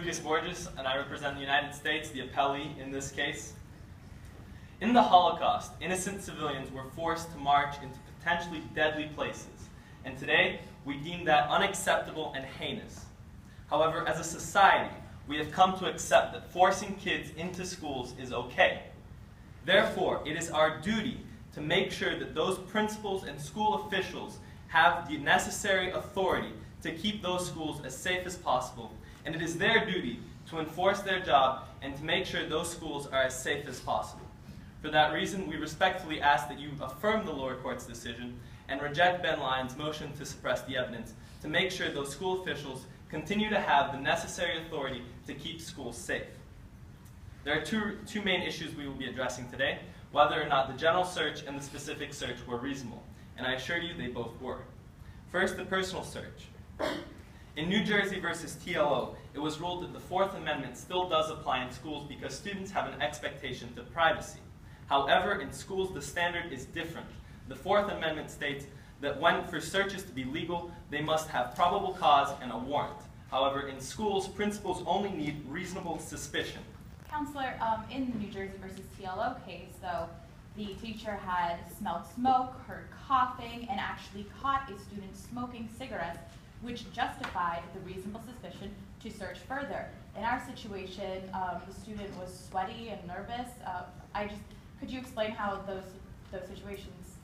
Luccas Borges, and I represent the United States, the appellee in this case. In the Holocaust, innocent civilians were forced to march into potentially deadly places, and today we deem that unacceptable and heinous. However, as a society, we have come to accept that forcing kids into schools is okay. Therefore, it is our duty to make sure that those principals and school officials have the necessary authority to keep those schools as safe as possible, and it is their duty to enforce their job and to make sure those schools are as safe as possible. For that reason, we respectfully ask that you affirm the lower court's decision and reject Ben Lyon's motion to suppress the evidence to make sure those school officials continue to have the necessary authority to keep schools safe. There are two main issues we will be addressing today: whether or not the general search and the specific search were reasonable, and I assure you they both were. First, the personal search. In New Jersey versus TLO, it was ruled that the Fourth Amendment still does apply in schools because students have an expectation to privacy. However, in schools the standard is different. The Fourth Amendment states that for searches to be legal, they must have probable cause and a warrant. However, in schools, principals only need reasonable suspicion. Counselor, in the New Jersey versus TLO case, though, the teacher had smelled smoke, heard coughing, and actually caught a student smoking cigarettes, which justified the reasonable suspicion to search further. In our situation, the student was sweaty and nervous. Could you explain how those situations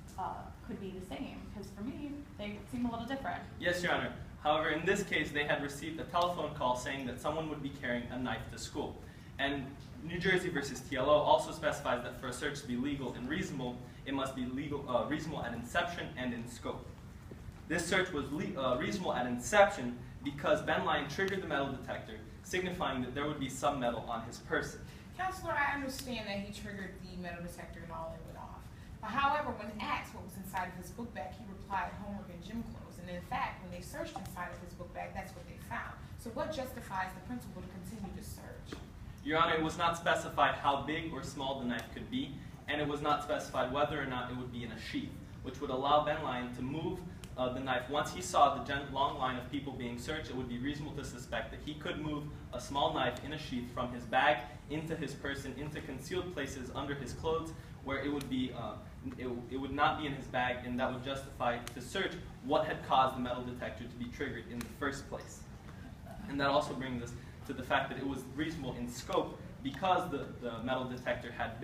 could be the same? Because for me, they seem a little different. Yes, Your Honor. However, in this case, they had received a telephone call saying that someone would be carrying a knife to school. And New Jersey versus TLO also specifies that for a search to be legal and reasonable, it must be reasonable at inception and in scope. This search was reasonable at inception because Ben Lyon triggered the metal detector, signifying that there would be some metal on his person. Counselor, I understand that he triggered the metal detector and all, and it went off. However, when asked what was inside of his book bag, he replied homework and gym clothes. And in fact, when they searched inside of his book bag, that's what they found. So what justifies the principal to continue to search? Your Honor, it was not specified how big or small the knife could be, and it was not specified whether or not it would be in a sheath, which would allow Ben Lyon to move the knife. Once he saw the long line of people being searched, it would be reasonable to suspect that he could move a small knife in a sheath from his bag into his person, into concealed places under his clothes, where it would be it would not be in his bag, and that would justify to search what had caused the metal detector to be triggered in the first place. And that also brings us to the fact that it was reasonable in scope because the metal detector had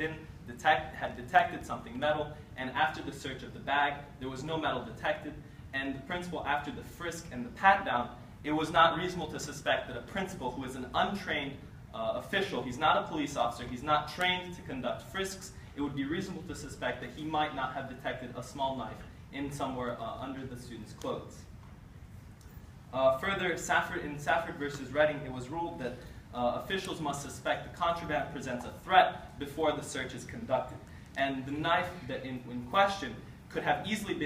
detected something metal, and after the search of the bag, there was no metal detected, and the principal, after the frisk and the pat-down, it was not reasonable to suspect that a principal who is an untrained official, he's not a police officer, he's not trained to conduct frisks, it would be reasonable to suspect that he might not have detected a small knife in somewhere under the student's clothes. Further, in Safford versus Redding, it was ruled that officials must suspect the contraband presents a threat before the search is conducted. And the knife that in question could have easily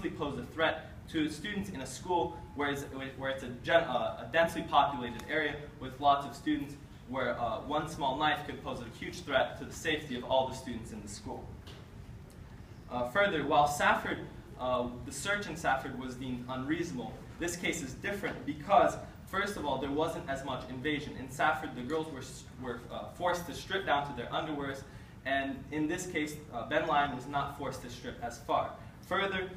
posed a threat to students in a school where it's a densely populated area with lots of students, where one small knife could pose a huge threat to the safety of all the students in the school. Further, while the search in Safford was deemed unreasonable, this case is different because, first of all, there wasn't as much invasion. In Safford, the girls were forced to strip down to their underwears, and in this case, Ben Lyon was not forced to strip as far. Further,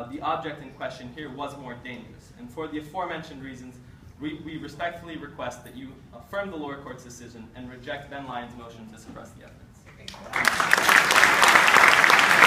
the object in question here was more dangerous. And for the aforementioned reasons, we respectfully request that you affirm the lower court's decision and reject Ben Lyon's motion to suppress the evidence.